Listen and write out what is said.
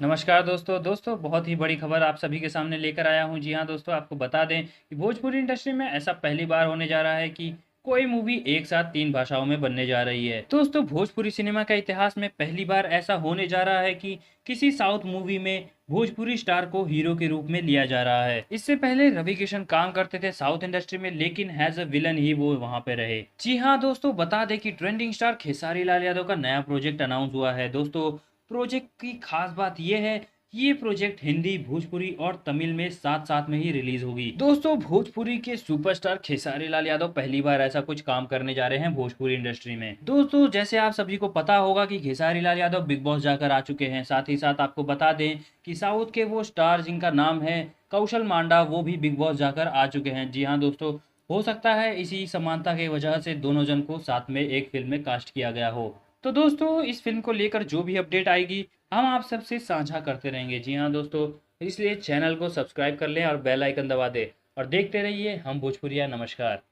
नमस्कार दोस्तों बहुत ही बड़ी खबर आप सभी के सामने लेकर आया हूँ। जी हाँ दोस्तों, आपको बता दें कि भोजपुरी इंडस्ट्री में ऐसा पहली बार होने जा रहा है कि कोई मूवी एक साथ 3 भाषाओं में बनने जा रही है। दोस्तों, भोजपुरी सिनेमा का इतिहास में पहली बार ऐसा होने जा रहा है कि किसी साउथ मूवी में भोजपुरी स्टार को हीरो के रूप में लिया जा रहा है। इससे पहले रवि किशन काम करते थे साउथ इंडस्ट्री में, लेकिन हैज अ विलन ही वो वहां पे रहे। जी हाँ दोस्तों, बता दें कि ट्रेंडिंग स्टार खेसारी लाल यादव का नया प्रोजेक्ट अनाउंस हुआ है। दोस्तों, प्रोजेक्ट की खास बात यह है कि ये प्रोजेक्ट हिंदी, भोजपुरी और तमिल में साथ साथ में ही रिलीज होगी। दोस्तों, भोजपुरी के सुपरस्टार खेसारी लाल यादव पहली बार ऐसा कुछ काम करने जा रहे हैं भोजपुरी इंडस्ट्री में। दोस्तों, जैसे आप सभी को पता होगा कि खेसारी लाल यादव बिग बॉस जाकर आ चुके हैं। साथ ही साथ आपको बता दें कि साउथ के वो स्टार जिनका नाम है कौशल मांडा, वो भी बिग बॉस जाकर आ चुके हैं। जी हाँ दोस्तों, हो सकता है इसी समानता की वजह से दोनों जन को साथ में एक फिल्म में कास्ट किया गया हो। तो दोस्तों, इस फिल्म को लेकर जो भी अपडेट आएगी हम आप सबसे साझा करते रहेंगे। जी हाँ दोस्तों, इसलिए चैनल को सब्सक्राइब कर लें और बेल आइकन दबा दें और देखते रहिए हम भोजपुरिया। नमस्कार।